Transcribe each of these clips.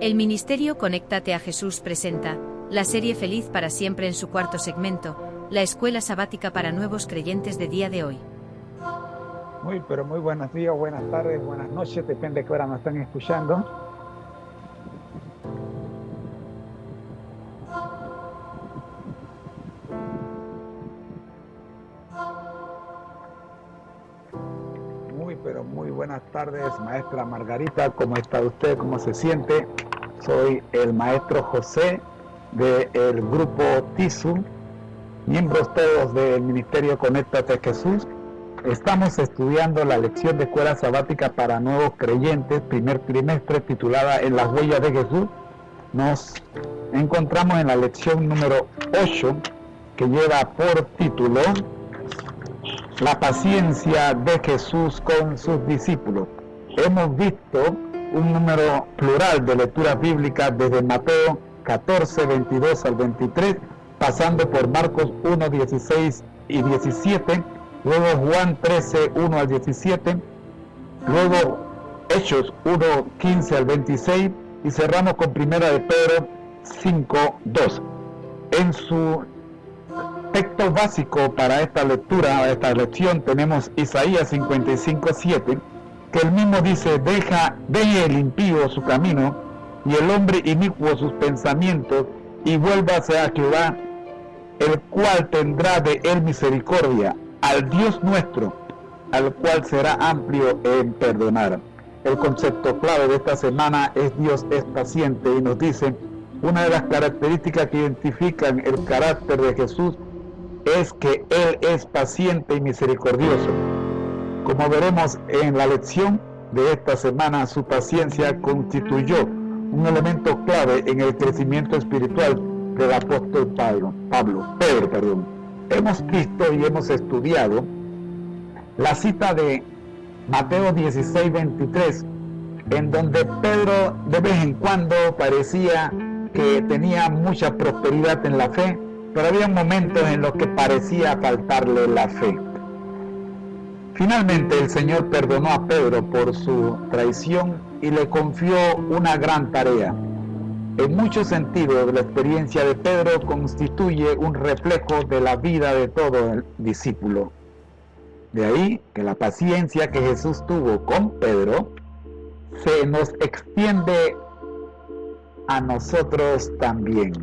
El Ministerio Conéctate a Jesús presenta la serie Feliz para Siempre en su cuarto segmento, la escuela sabática para nuevos creyentes de día de hoy. Pero muy buenos días, buenas tardes, buenas noches, depende de qué hora nos están escuchando. Muy buenas tardes, maestra Margarita, ¿cómo está usted? ¿Cómo se siente? Soy el maestro José del grupo TISU, miembros todos del Ministerio Conéctate a Jesús. Estamos estudiando la lección de escuela sabática para nuevos creyentes, primer trimestre, titulada En las huellas de Jesús. Nos encontramos en la lección número 8, que lleva por título La paciencia de Jesús con sus discípulos. Hemos visto un número plural de lecturas bíblicas desde Mateo 14, 22 al 23, pasando por Marcos 1, 16 y 17, luego Juan 13, 1 al 17, luego Hechos 1, 15 al 26 y cerramos con Primera de Pedro 5, 2. En su texto básico para esta lectura, esta lección, tenemos Isaías 55, 7, que el mismo dice: deje el impío su camino y el hombre inicuo sus pensamientos, y vuélvase a Jehová, el cual tendrá de él misericordia, al Dios nuestro, al cual será amplio en perdonar. El concepto clave de esta semana es Dios es paciente, y nos dice: una de las características que identifican el carácter de Jesús es que Él es paciente y misericordioso. Como veremos en la lección de esta semana, su paciencia constituyó un elemento clave en el crecimiento espiritual del apóstol Pedro. Hemos visto y hemos estudiado la cita de Mateo 16, 23, en donde Pedro de vez en cuando parecía que tenía mucha prosperidad en la fe, pero había momentos en los que parecía faltarle la fe. Finalmente el Señor perdonó a Pedro por su traición y le confió una gran tarea. En muchos sentidos, la experiencia de Pedro constituye un reflejo de la vida de todo el discípulo. De ahí que la paciencia que Jesús tuvo con Pedro se nos extiende a nosotros también.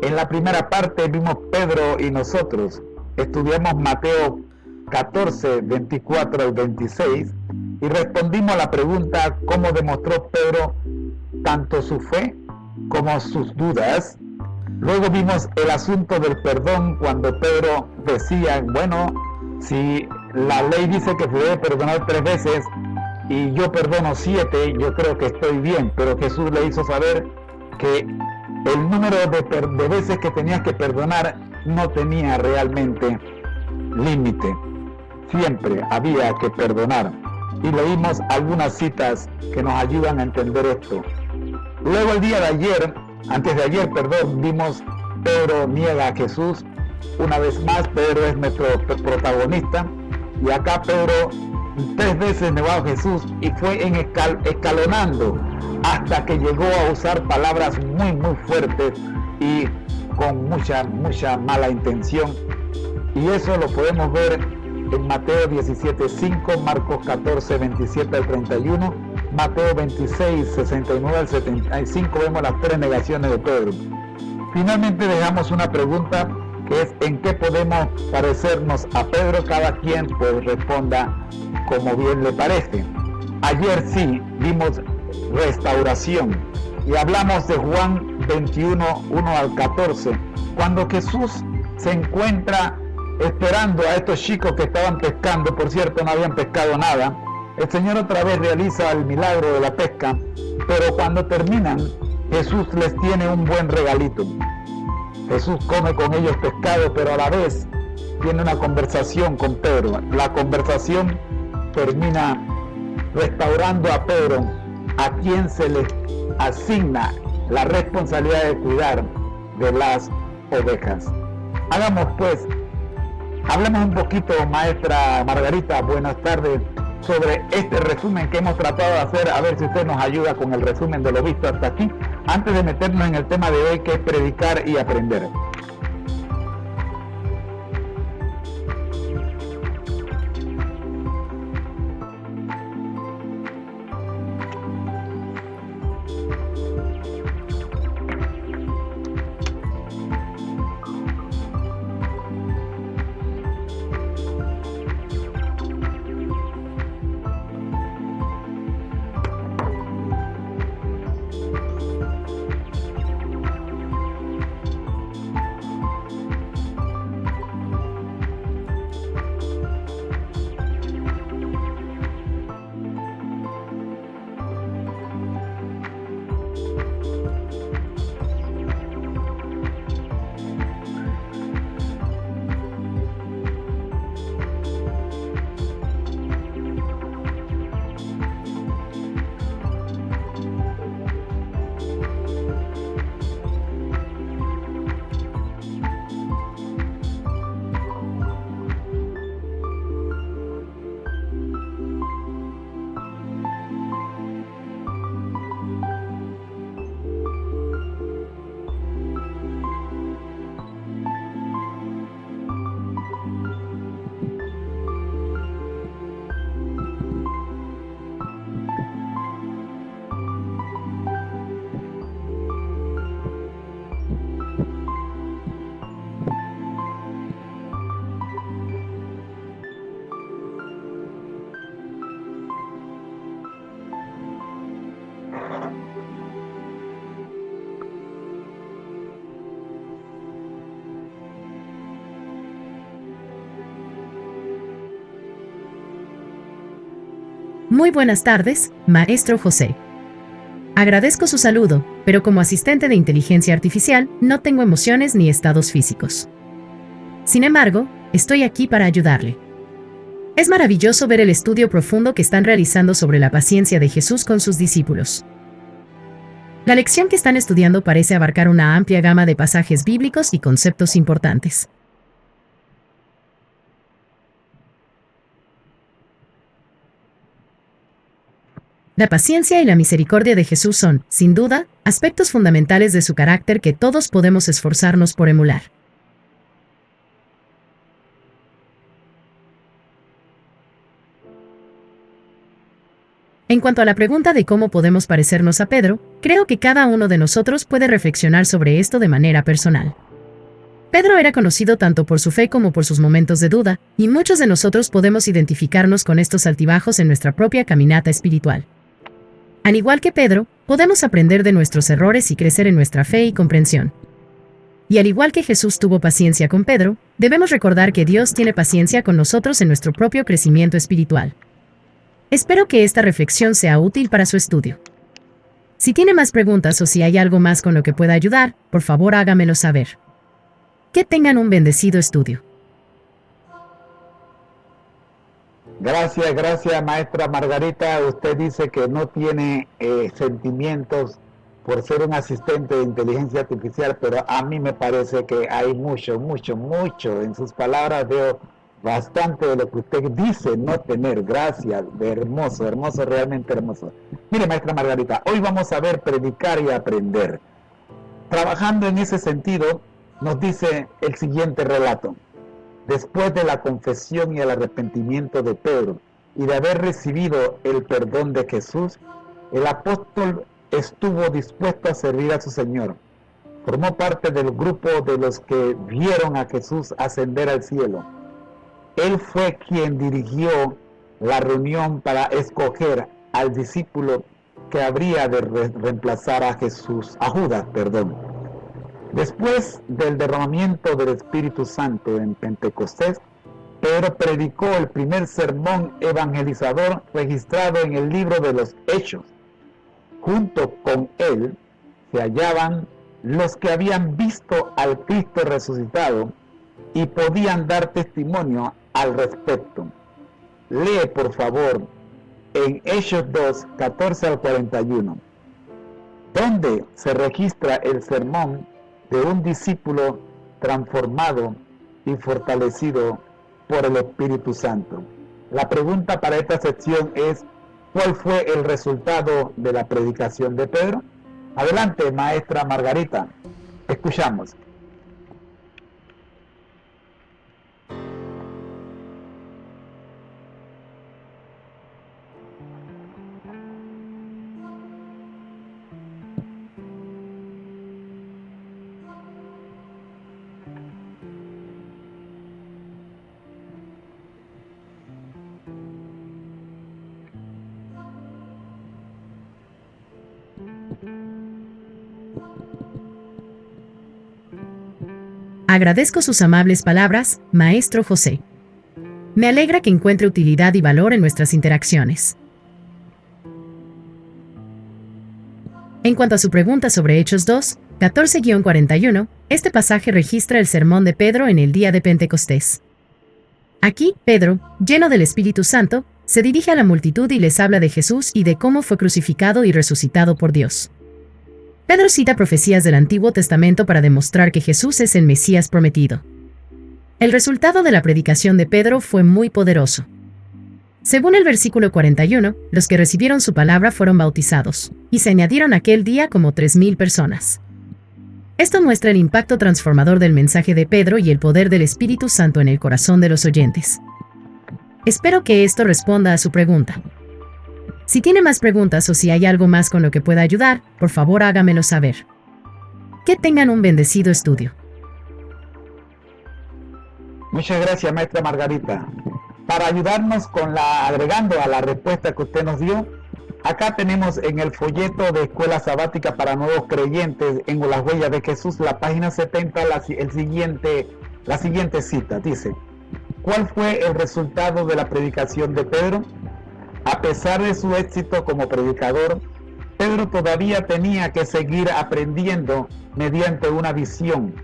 En la primera parte vimos Pedro y nosotros. Estudiamos Mateo 14, 24 al 26 y respondimos a la pregunta: ¿cómo demostró Pedro tanto su fe como sus dudas? Luego vimos el asunto del perdón, cuando Pedro decía: bueno, si la ley dice que se debe perdonar 3 veces y yo perdono 7, yo creo que estoy bien. Pero Jesús le hizo saber que el número de veces que tenías que perdonar no tenía realmente límite. Siempre había que perdonar. Y leímos algunas citas que nos ayudan a entender esto. Luego el día de ayer, vimos Pedro niega a Jesús. Una vez más, Pedro es nuestro protagonista. Y acá Pedro 3 veces negó a Jesús y fue escalonando hasta que llegó a usar palabras muy fuertes y con mucha mala intención. Y eso lo podemos ver en Mateo 17:5, Marcos 14, 27 al 31, Mateo 26, 69 al 75, vemos las 3 negaciones de Pedro. Finalmente dejamos una pregunta, que es: ¿en qué podemos parecernos a Pedro? Cada quien pues responda como bien le parece. Ayer sí vimos restauración y hablamos de Juan 21, 1 al 14, cuando Jesús se encuentra esperando a estos chicos que estaban pescando. Por cierto, no habían pescado nada. El Señor otra vez realiza el milagro de la pesca, pero cuando terminan, Jesús les tiene un buen regalito. Jesús come con ellos pescado, pero a la vez tiene una conversación con Pedro. La conversación termina restaurando a Pedro, a quien se le asigna la responsabilidad de cuidar de las ovejas. Hablemos un poquito, maestra Margarita, buenas tardes, sobre este resumen que hemos tratado de hacer, a ver si usted nos ayuda con el resumen de lo visto hasta aquí, antes de meternos en el tema de hoy, que es predicar y aprender. Muy buenas tardes, Maestro José. Agradezco su saludo, pero como asistente de inteligencia artificial, no tengo emociones ni estados físicos. Sin embargo, estoy aquí para ayudarle. Es maravilloso ver el estudio profundo que están realizando sobre la paciencia de Jesús con sus discípulos. La lección que están estudiando parece abarcar una amplia gama de pasajes bíblicos y conceptos importantes. La paciencia y la misericordia de Jesús son, sin duda, aspectos fundamentales de su carácter que todos podemos esforzarnos por emular. En cuanto a la pregunta de cómo podemos parecernos a Pedro, creo que cada uno de nosotros puede reflexionar sobre esto de manera personal. Pedro era conocido tanto por su fe como por sus momentos de duda, y muchos de nosotros podemos identificarnos con estos altibajos en nuestra propia caminata espiritual. Al igual que Pedro, podemos aprender de nuestros errores y crecer en nuestra fe y comprensión. Y al igual que Jesús tuvo paciencia con Pedro, debemos recordar que Dios tiene paciencia con nosotros en nuestro propio crecimiento espiritual. Espero que esta reflexión sea útil para su estudio. Si tiene más preguntas o si hay algo más con lo que pueda ayudar, por favor hágamelo saber. Que tengan un bendecido estudio. Gracias, maestra Margarita. Usted dice que no tiene sentimientos por ser un asistente de inteligencia artificial, pero a mí me parece que hay mucho. En sus palabras veo bastante de lo que usted dice no tener. Gracias, hermoso, realmente hermoso. Mire, maestra Margarita, hoy vamos a ver predicar y aprender. Trabajando en ese sentido, nos dice el siguiente relato. Después de la confesión y el arrepentimiento de Pedro y de haber recibido el perdón de Jesús, el apóstol estuvo dispuesto a servir a su Señor. Formó parte del grupo de los que vieron a Jesús ascender al cielo. Él fue quien dirigió la reunión para escoger al discípulo que habría de reemplazar a Judas. Después del derramamiento del Espíritu Santo en Pentecostés, Pedro predicó el primer sermón evangelizador registrado en el libro de los Hechos. Junto con él se hallaban los que habían visto al Cristo resucitado y podían dar testimonio al respecto. Lee, por favor, en Hechos 2, 14 al 41, donde se registra el sermón de un discípulo transformado y fortalecido por el Espíritu Santo. La pregunta para esta sección es: ¿cuál fue el resultado de la predicación de Pedro? Adelante, maestra Margarita. Escuchamos. Agradezco sus amables palabras, maestro José. Me alegra que encuentre utilidad y valor en nuestras interacciones. En cuanto a su pregunta sobre Hechos 2, 14-41, este pasaje registra el sermón de Pedro en el día de Pentecostés. Aquí, Pedro, lleno del Espíritu Santo, se dirige a la multitud y les habla de Jesús y de cómo fue crucificado y resucitado por Dios. Pedro cita profecías del Antiguo Testamento para demostrar que Jesús es el Mesías prometido. El resultado de la predicación de Pedro fue muy poderoso. Según el versículo 41, los que recibieron su palabra fueron bautizados, y se añadieron aquel día como 3,000 personas. Esto muestra el impacto transformador del mensaje de Pedro y el poder del Espíritu Santo en el corazón de los oyentes. Espero que esto responda a su pregunta. Si tiene más preguntas o si hay algo más con lo que pueda ayudar, por favor hágamelo saber. Que tengan un bendecido estudio. Muchas gracias, maestra Margarita. Para ayudarnos agregando a la respuesta que usted nos dio, acá tenemos en el folleto de Escuela Sabática para Nuevos Creyentes, en Las Huellas de Jesús, la página 70, la siguiente cita. Dice: ¿cuál fue el resultado de la predicación de Pedro? A pesar de su éxito como predicador, Pedro todavía tenía que seguir aprendiendo mediante una visión.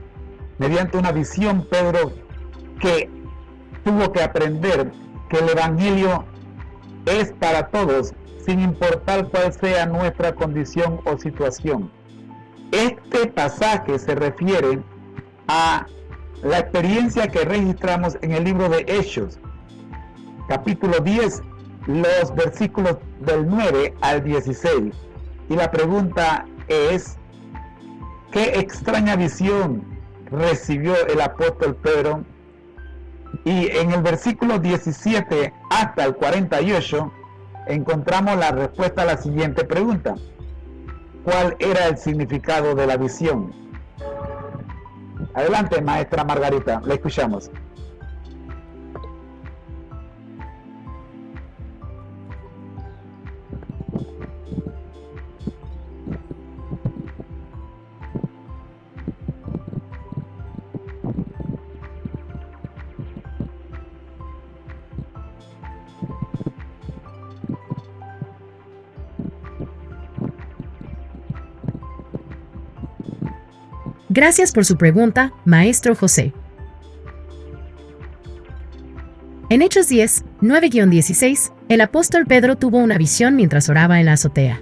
Mediante una visión, Pedro que tuvo que aprender que el Evangelio es para todos, sin importar cuál sea nuestra condición o situación. Este pasaje se refiere a la experiencia que registramos en el libro de Hechos, capítulo 10, los versículos del 9 al 16. Y la pregunta es: ¿qué extraña visión recibió el apóstol Pedro? Y en el versículo 17 hasta el 48 encontramos la respuesta a la siguiente pregunta: ¿cuál era el significado de la visión? Adelante, maestra Margarita, la escuchamos. Gracias por su pregunta, maestro José. En Hechos 10, 9-16, el apóstol Pedro tuvo una visión mientras oraba en la azotea.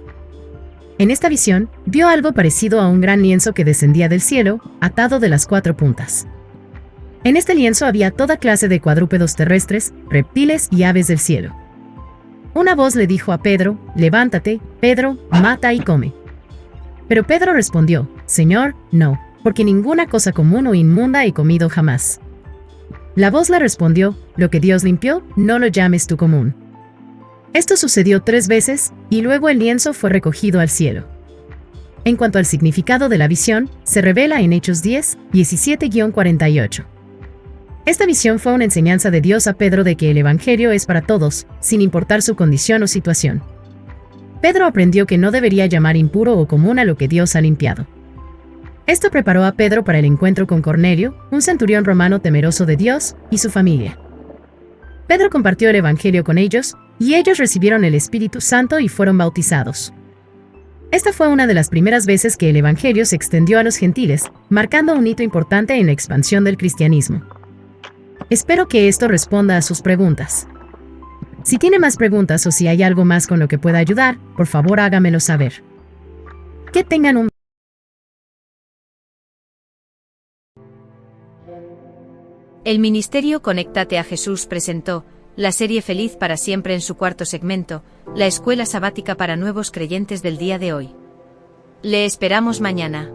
En esta visión, vio algo parecido a un gran lienzo que descendía del cielo, atado de las 4 puntas. En este lienzo había toda clase de cuadrúpedos terrestres, reptiles y aves del cielo. Una voz le dijo a Pedro: «Levántate, Pedro, mata y come». Pero Pedro respondió: «Señor, no, porque ninguna cosa común o inmunda he comido jamás». La voz le respondió: «Lo que Dios limpió, no lo llames tú común». Esto sucedió 3 veces, y luego el lienzo fue recogido al cielo. En cuanto al significado de la visión, se revela en Hechos 10, 17-48. Esta visión fue una enseñanza de Dios a Pedro de que el Evangelio es para todos, sin importar su condición o situación. Pedro aprendió que no debería llamar impuro o común a lo que Dios ha limpiado. Esto preparó a Pedro para el encuentro con Cornelio, un centurión romano temeroso de Dios, y su familia. Pedro compartió el Evangelio con ellos, y ellos recibieron el Espíritu Santo y fueron bautizados. Esta fue una de las primeras veces que el Evangelio se extendió a los gentiles, marcando un hito importante en la expansión del cristianismo. Espero que esto responda a sus preguntas. Si tiene más preguntas o si hay algo más con lo que pueda ayudar, por favor hágamelo saber. Que tengan un El Ministerio Conéctate a Jesús presentó la serie Feliz para siempre en su cuarto segmento, la escuela sabática para nuevos creyentes del día de hoy. Le esperamos mañana.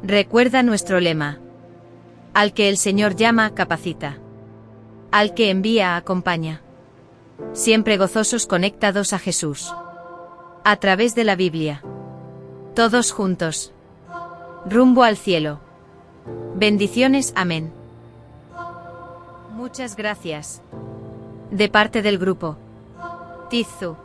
Recuerda nuestro lema. Al que el Señor llama, capacita. Al que envía, acompaña. Siempre gozosos conectados a Jesús. A través de la Biblia. Todos juntos. Rumbo al cielo. Bendiciones, amén. Muchas gracias. De parte del grupo Tizu.